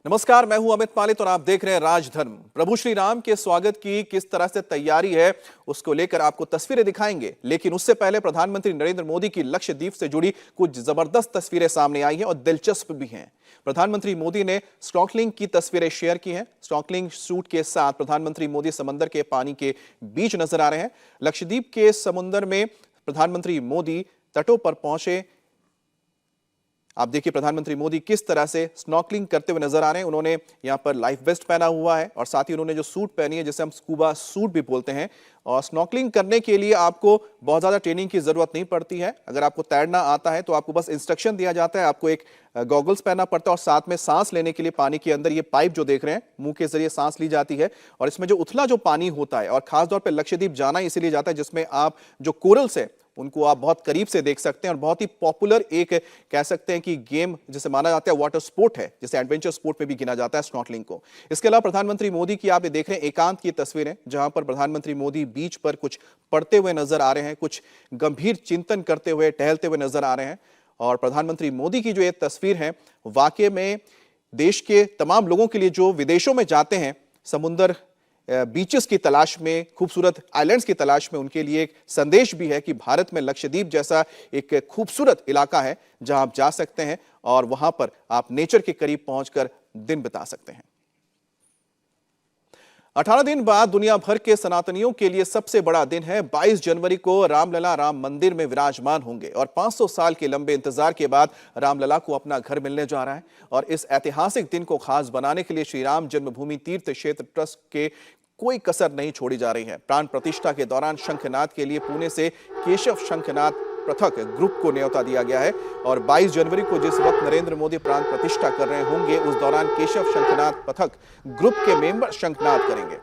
नमस्कार, मैं हूं अमित पालित और आप देख रहे हैं राजधर्म। प्रभु श्री राम के स्वागत की किस तरह से तैयारी है उसको लेकर आपको तस्वीरें दिखाएंगे, लेकिन उससे पहले प्रधानमंत्री नरेंद्र मोदी की लक्षद्वीप से जुड़ी कुछ जबरदस्त तस्वीरें सामने आई हैं और दिलचस्प भी हैं। प्रधानमंत्री मोदी ने स्नॉर्कलिंग की तस्वीरें शेयर की हैं। स्नॉर्कलिंग सूट के साथ प्रधानमंत्री मोदी समंदर के पानी के बीच नजर आ रहे हैं। लक्षद्वीप के समुद्र में प्रधानमंत्री मोदी तटों पर पहुंचे। आप देखिए प्रधानमंत्री मोदी किस तरह से स्नॉर्कलिंग करते हुए नजर आ रहे हैं। उन्होंने यहां पर लाइफ वेस्ट पहना हुआ है और साथ ही उन्होंने जो सूट पहनी है जिसे हम स्कूबा सूट भी बोलते हैं। और स्नॉर्कलिंग करने के लिए आपको बहुत ज्यादा ट्रेनिंग की जरूरत नहीं पड़ती है। अगर आपको तैरना आता है तो आपको बस इंस्ट्रक्शन दिया जाता है, आपको एक गॉगल्स पहनना पड़ता है और साथ में सांस लेने के लिए पानी के अंदर ये पाइप जो देख रहे हैं मुंह के जरिए सांस ली जाती है और इसमें जो उथला जो पानी होता है, और खासतौर पर लक्षद्वीप जाना इसीलिए जाता है जिसमें आप जो कोरल्स है उनको आप बहुत करीब से देख सकते हैं और बहुत ही पॉपुलर एक कह सकते हैं कि गेम जिसे माना जाता है वाटर स्पोर्ट है, जिसे एडवेंचर स्पोर्ट में भी गिना जाता है स्नॉर्कलिंग को। इसके अलावा प्रधानमंत्री मोदी की आप ये देख रहे हैं एकांत की तस्वीरें, जहां पर प्रधानमंत्री मोदी बीच पर कुछ पढ़ते हुए नजर आ रहे हैं, कुछ गंभीर चिंतन करते हुए टहलते हुए नजर आ रहे हैं। और प्रधानमंत्री मोदी की जो ये तस्वीर है वाकई में देश के तमाम लोगों के लिए जो विदेशों में जाते हैं समुद्र बीचेस की तलाश में, खूबसूरत आइलैंड्स की तलाश में, उनके लिए एक संदेश भी है कि भारत में लक्षद्वीप जैसा एक खूबसूरत इलाका है जहां आप जा सकते हैं और वहां पर आप नेचर के करीब पहुंचकर दिन बिता सकते हैं। 18 दिन बाद दुनिया भर के सनातनियों के लिए सबसे बड़ा दिन है। 22 जनवरी को रामलला राम मंदिर में विराजमान होंगे और 500 साल के लंबे इंतजार के बाद रामलला को अपना घर मिलने जा रहा है। और इस ऐतिहासिक दिन को खास बनाने के लिए श्री राम जन्मभूमि तीर्थ क्षेत्र ट्रस्ट के कोई कसर नहीं छोड़ी जा रही है। प्राण प्रतिष्ठा के दौरान शंखनाद के लिए पुणे से केशव शंखनाद पृथक ग्रुप को न्योता दिया गया है और 22 जनवरी को जिस वक्त नरेंद्र मोदी प्राण प्रतिष्ठा कर रहे होंगे उस दौरान केशव शंखनाद पृथक ग्रुप के मेंबर शंखनाद करेंगे।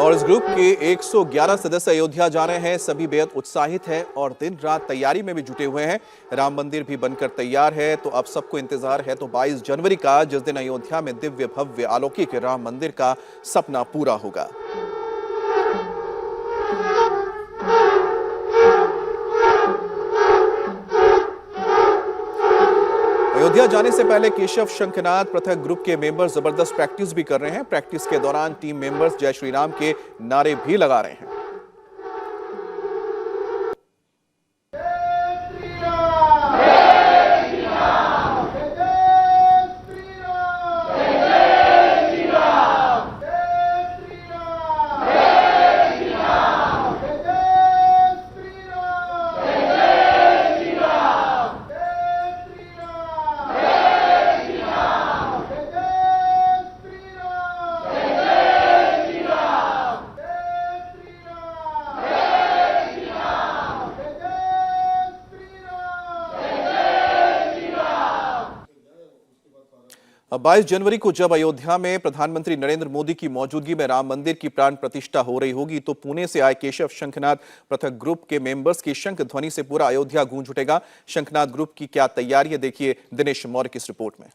और इस ग्रुप के 111 सदस्य अयोध्या जा रहे हैं। सभी बेहद उत्साहित हैं और दिन रात तैयारी में भी जुटे हुए हैं। राम मंदिर भी बनकर तैयार है, तो अब सबको इंतजार है तो 22 जनवरी का, जिस दिन अयोध्या में दिव्य भव्य अलौकिक राम मंदिर का सपना पूरा होगा। अयोध्या जाने से पहले केशव शंखनाद पृथक ग्रुप के मेंबर्स जबरदस्त प्रैक्टिस भी कर रहे हैं। प्रैक्टिस के दौरान टीम मेंबर्स जय श्री राम के नारे भी लगा रहे हैं। अब 22 जनवरी को जब अयोध्या में प्रधानमंत्री नरेंद्र मोदी की मौजूदगी में राम मंदिर की प्राण प्रतिष्ठा हो रही होगी तो पुणे से आए केशव शंखनाद पृथक ग्रुप के मेंबर्स की शंख ध्वनि से पूरा अयोध्या गूंज उठेगा। शंखनाद ग्रुप की क्या तैयारी है, देखिए दिनेश मौर्य की इस रिपोर्ट में।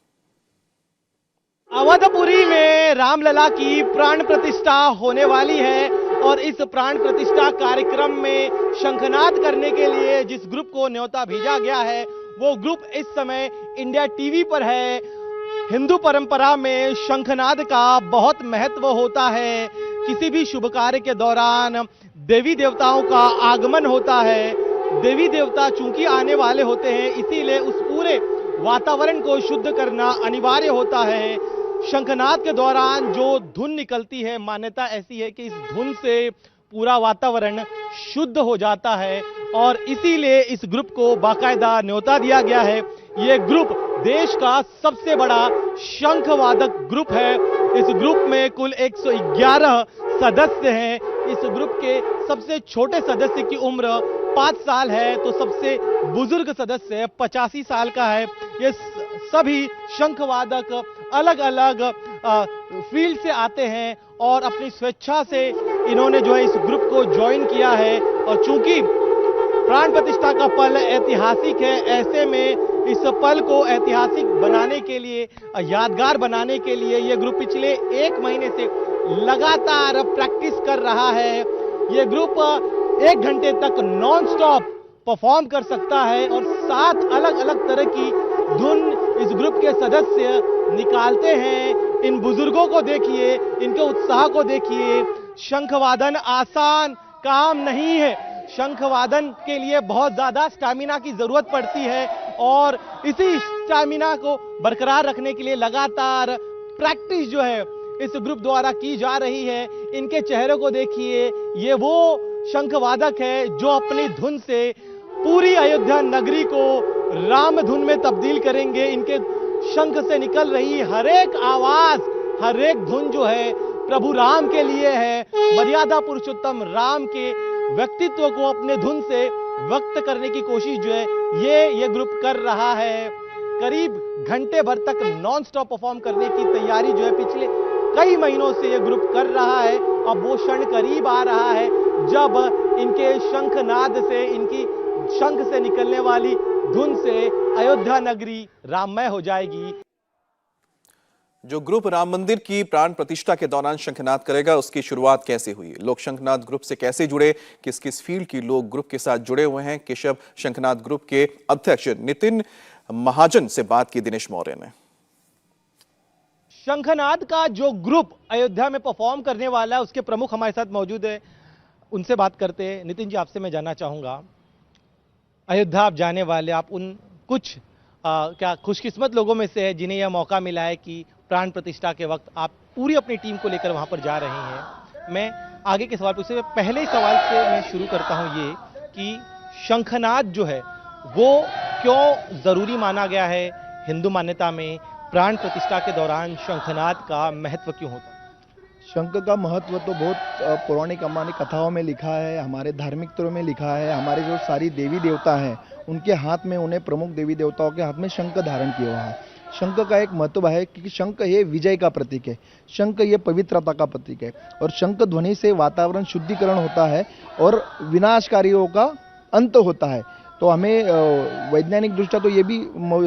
अवधपुरी में रामलला की प्राण प्रतिष्ठा होने वाली है और इस प्राण प्रतिष्ठा कार्यक्रम में शंखनाद करने के लिए जिस ग्रुप को न्योता भेजा गया है वो ग्रुप इस समय इंडिया टीवी पर है। हिंदू परंपरा में शंखनाद का बहुत महत्व होता है। किसी भी शुभ कार्य के दौरान देवी देवताओं का आगमन होता है। देवी देवता चूंकि आने वाले होते हैं इसीलिए उस पूरे वातावरण को शुद्ध करना अनिवार्य होता है। शंखनाद के दौरान जो धुन निकलती है, मान्यता ऐसी है कि इस धुन से पूरा वातावरण शुद्ध हो जाता है और इसीलिए इस ग्रुप को बाकायदा न्योता दिया गया है ये ग्रुप देश का सबसे बड़ा शंखवादक ग्रुप है। इस ग्रुप में कुल 111 सदस्य हैं। इस ग्रुप के सबसे छोटे सदस्य की उम्र 5 साल है तो सबसे बुजुर्ग सदस्य 85 साल का है। ये सभी शंखवादक अलग अलग फील्ड से आते हैं और अपनी स्वेच्छा से इन्होंने जो है इस ग्रुप को ज्वाइन किया है। और चूंकि प्राण प्रतिष्ठा का पल ऐतिहासिक है, ऐसे में इस पल को ऐतिहासिक बनाने के लिए, यादगार बनाने के लिए ये ग्रुप पिछले 1 महीने से लगातार प्रैक्टिस कर रहा है। ये ग्रुप 1 घंटे तक नॉन स्टॉप परफॉर्म कर सकता है और 7 अलग अलग तरह की धुन इस ग्रुप के सदस्य निकालते हैं। इन बुजुर्गों को देखिए, इनके उत्साह को देखिए। शंखवादन आसान काम नहीं है। शंखवादन के लिए बहुत ज्यादा स्टैमिना की जरूरत पड़ती है और इसी स्टैमिना को बरकरार रखने के लिए लगातार प्रैक्टिस जो है इस ग्रुप द्वारा की जा रही है। इनके चेहरों को देखिए, ये वो शंखवादक है जो अपनी धुन से पूरी अयोध्या नगरी को राम धुन में तब्दील करेंगे। इनके शंख से निकल रही हर एक आवाज, हर एक धुन जो है प्रभु राम के लिए है। मर्यादा पुरुषोत्तम राम के व्यक्तित्व को अपने धुन से व्यक्त करने की कोशिश जो है ये ग्रुप कर रहा है। करीब घंटे भर तक नॉन स्टॉप परफॉर्म करने की तैयारी जो है पिछले कई महीनों से ये ग्रुप कर रहा है। अब वो क्षण करीब आ रहा है जब इनके शंखनाद से, इनकी शंख से निकलने वाली धुन से अयोध्या नगरी राममय हो जाएगी। जो ग्रुप राम मंदिर की प्राण प्रतिष्ठा के दौरान शंखनाद करेगा, उसकी शुरुआत कैसे हुई, लोग शंखनाद ग्रुप से कैसे जुड़े, किस किस फील्ड की लोग ग्रुप के साथ जुड़े हुए हैं, केशव शंखनाद ग्रुप के अध्यक्ष नितिन महाजन से बात की दिनेश मौर्य ने। शंखनाद का जो ग्रुप अयोध्या में परफॉर्म करने वाला है उसके प्रमुख हमारे साथ मौजूद है, उनसे बात करते हैं। नितिन जी, आपसे मैं जानना चाहूंगा, अयोध्या आप जाने वाले, आप उन कुछ क्या खुशकिस्मत लोगों में से है जिन्हें यह मौका मिला है कि प्राण प्रतिष्ठा के वक्त आप पूरी अपनी टीम को लेकर वहां पर जा रहे हैं। मैं आगे के सवाल पूछते पहले ही सवाल से मैं शुरू करता हूं ये कि शंखनाद जो है वो क्यों जरूरी माना गया है हिंदू मान्यता में? प्राण प्रतिष्ठा के दौरान शंखनाद का महत्व क्यों होता है? शंख का महत्व तो बहुत पौराणिक हमारी कथाओं में लिखा है, हमारे धार्मिक त्रों में लिखा है। हमारे जो सारी देवी देवता हैं उनके हाथ में, उन्हें प्रमुख देवी देवताओं के हाथ में शंख धारण किया हुआ है। शंख का एक महत्व है क्योंकि शंख ये विजय का प्रतीक है, शंख ये पवित्रता का प्रतीक है और शंख ध्वनि से वातावरण शुद्धिकरण होता है और विनाशकारियों का अंत होता है। तो हमें वैज्ञानिक दृष्टया तो ये भी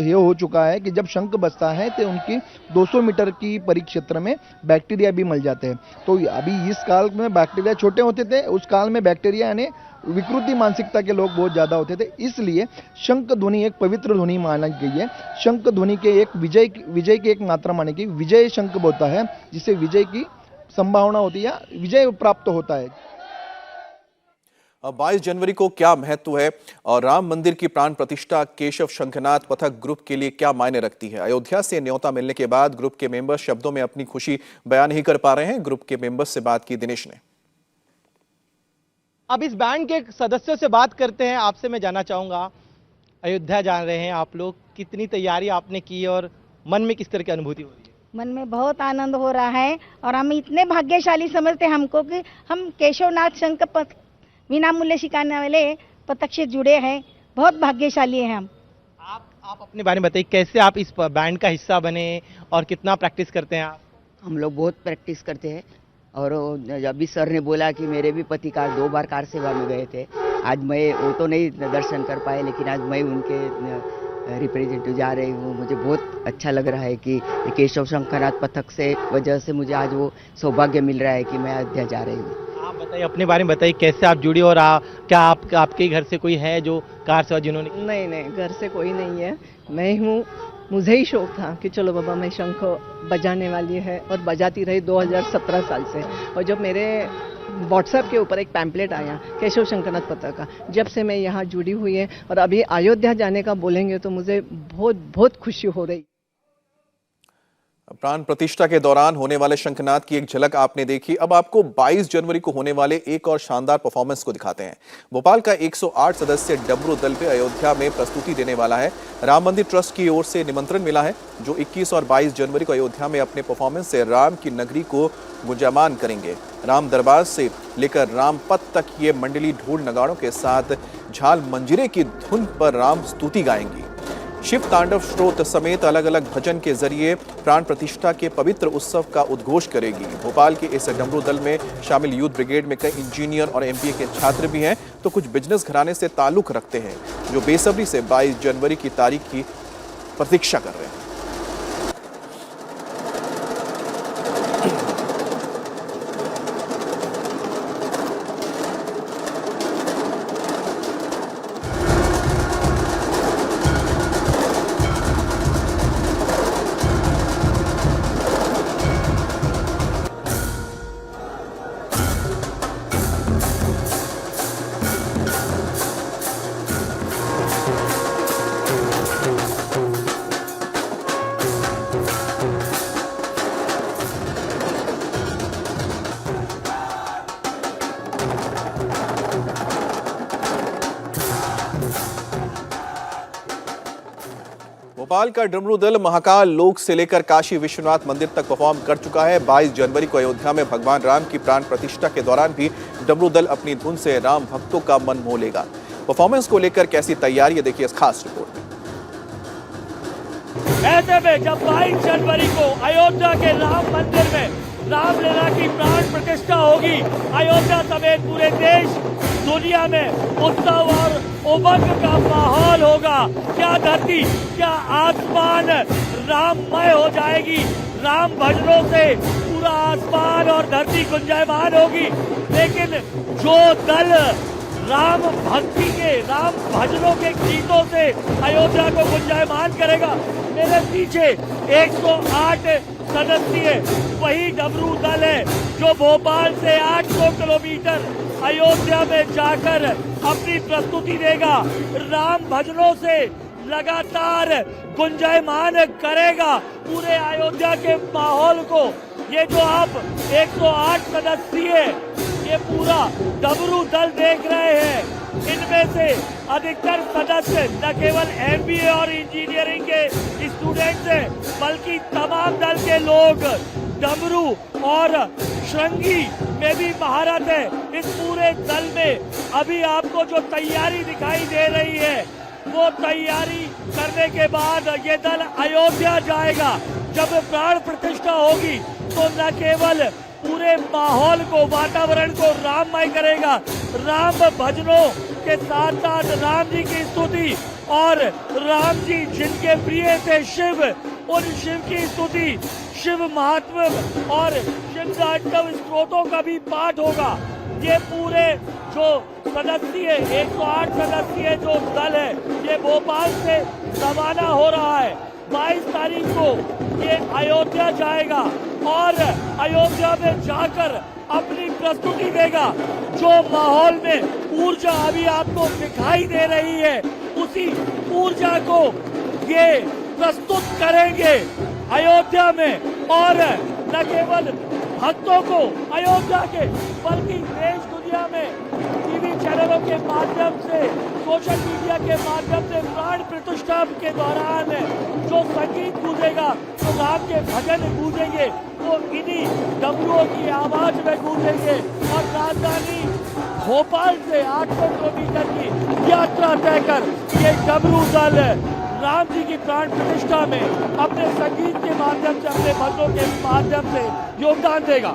ये हो चुका है कि जब शंख बजता है तो उनकी 200 मीटर की परिक्षेत्र में बैक्टीरिया भी मर जाते हैं। तो अभी इस काल में बैक्टीरिया छोटे होते थे, उस काल में बैक्टीरिया यानी विकृति मानसिकता के लोग बहुत ज्यादा होते थे, इसलिए शंख ध्वनि एक पवित्र ध्वनि माना गई है। शंख ध्वनि के एक विजय की एक मात्रा मानी गई, विजय शंख बोलता है जिससे विजय की संभावना होती है या विजय प्राप्त होता है। 22 जनवरी को क्या महत्व है और राम मंदिर की प्राण प्रतिष्ठा केशव शंखनाद पथक ग्रुप के लिए क्या मायने रखती है? अयोध्या से न्योता मिलने के बाद ग्रुप के मेंबर्स शब्दों में अपनी खुशी बयान नहीं कर पा रहे हैं। ग्रुप के मेंबर्स से बात की दिनेश ने। अब इस बैंड के सदस्यों से बात करते हैं। आपसे मैं जानना चाहूंगा, अयोध्या जा रहे हैं आप लोग, कितनी तैयारी आपने की और मन में किस तरह की अनुभूति हो रही है? मन में बहुत आनंद हो रहा है और हम इतने भाग्यशाली समझते हैं हमको कि हम केशवनाथ शंख बिना मूल्य सिखाने वाले पथक से जुड़े हैं। बहुत भाग्यशाली हैं हम। आप अपने बारे में बताइए, कैसे आप इस बैंड का हिस्सा बने और कितना प्रैक्टिस करते हैं आप? हम लोग बहुत प्रैक्टिस करते हैं और जब भी सर ने बोला कि मेरे भी पति कार 2 बार कार सेवा में गए थे, आज मैं वो तो नहीं दर्शन कर पाए लेकिन आज मैं उनके रिप्रेजेंटेटिव जा रही हूँ। मुझे बहुत अच्छा लग रहा है कि केशव शंखनाद पथक से वजह से मुझे आज वो सौभाग्य मिल रहा है कि मैं अयोध्या जा रही हूँ। आप बताइए, अपने बारे में बताइए, कैसे आप जुड़ी और क्या आपके घर से कोई है जो कार सेवा जिन्होंने? नहीं, घर से कोई नहीं है, मैं हूँ। मुझे ही शौक था कि चलो बाबा मैं शंख बजाने वाली है और बजाती रही 2017 साल से। और जब मेरे व्हाट्सएप के ऊपर एक पैम्पलेट आया केशव शंखनाद पथक का, जब से मैं यहाँ जुड़ी हुई है और अभी अयोध्या जाने का बोलेंगे तो मुझे बहुत बहुत खुशी हो रही। प्राण प्रतिष्ठा के दौरान होने वाले शंखनाद की एक झलक आपने देखी। अब आपको 22 जनवरी को होने वाले एक और शानदार परफॉर्मेंस को दिखाते हैं। भोपाल का 108 सदस्य डमरू दल पे अयोध्या में प्रस्तुति देने वाला है। राम मंदिर ट्रस्ट की ओर से निमंत्रण मिला है, जो 21 और 22 जनवरी को अयोध्या में अपने परफॉर्मेंस से राम की नगरी को गुंजायमान करेंगे। राम दरबार से लेकर राम पथ तक ये मंडली ढोल नगाड़ों के साथ झाल मंजीरे की धुन पर राम स्तुति गाएंगी। शिव तांडव स्त्रोत समेत अलग अलग भजन के जरिए प्राण प्रतिष्ठा के पवित्र उत्सव का उद्घोष करेगी। भोपाल के इस डमरू दल में शामिल यूथ ब्रिगेड में कई इंजीनियर और एमबीए के छात्र भी हैं, तो कुछ बिजनेस घराने से ताल्लुक रखते हैं, जो बेसब्री से 22 जनवरी की तारीख की प्रतीक्षा कर रहे हैं। भोपाल का डमरू दल महाकाल लोक से लेकर काशी विश्वनाथ मंदिर तक परफॉर्म कर चुका है। 22 जनवरी को अयोध्या में भगवान राम की प्राण प्रतिष्ठा के दौरान भी डमरू दल अपनी धुन से राम भक्तों का मन मोह लेगा। परफॉर्मेंस को लेकर कैसी तैयारी है, देखिए इस खास रिपोर्ट में। ऐसे में जब 22 जनवरी को अयोध्या के राम मंदिर में रामलीला की प्राण प्रतिष्ठा होगी, अयोध्या समेत पूरे देश दुनिया में उत्सव और उमंग का माहौल होगा। क्या धरती, क्या आसमान राममय हो जाएगी। राम भजनों से पूरा आसमान और धरती गुंजायमान होगी। लेकिन जो दल राम भक्ति के, राम भजनों के गीतों से अयोध्या को गुंजायमान करेगा, मेरे पीछे 108 सदस्यीय वही डमरू दल है जो भोपाल से 800 किलोमीटर अयोध्या में जाकर अपनी प्रस्तुति देगा। राम भजनों से लगातार गुंजायमान करेगा पूरे अयोध्या के माहौल को। ये जो आप 108 सदस्यीय ये पूरा डमरू दल देख रहे हैं, इनमें से अधिकतर सदस्य न केवल एमबीए और इंजीनियरिंग के स्टूडेंट्स हैं, बल्कि तमाम दल के लोग डमरू और श्रृंगी में भी महारत है। इस पूरे दल में अभी आपको जो तैयारी दिखाई दे रही है, वो तैयारी करने के बाद ये दल अयोध्या जाएगा। जब प्राण प्रतिष्ठा होगी तो न केवल पूरे माहौल को, वातावरण को राममय करेगा, राम भजनों के साथ साथ राम जी की स्तुति और राम जी जिनके प्रिय थे शिव, उन शिव की स्तुति, शिव महात्म्य और शिव तांडव स्त्रोतों का भी पाठ होगा। ये पूरे जो सदस्यीय 108 सदस्यीय जो दल है, ये भोपाल से रवाना हो रहा है। 22 तारीख को ये अयोध्या जाएगा और अयोध्या में जाकर अपनी प्रस्तुति देगा। जो माहौल में ऊर्जा अभी आपको दिखाई दे रही है, उसी ऊर्जा को ये प्रस्तुत करेंगे अयोध्या में। और न केवल भक्तों को अयोध्या के, बल्कि देश दुनिया में टीवी चैनलों के माध्यम से, सोशल मीडिया के माध्यम से प्राण प्रतिष्ठा के दौरान जो संगीत गूंजेगा, तो राम के भजन गूंजेंगे, वो इन्हीं डमरुओं की आवाज में गूंजेंगे। और राजधानी भोपाल से 800 किलोमीटर की यात्रा तय कर ये डमरू दल राम जी की प्राण प्रतिष्ठा में अपने संगीत के माध्यम से, अपने भक्तों के माध्यम से योगदान देगा।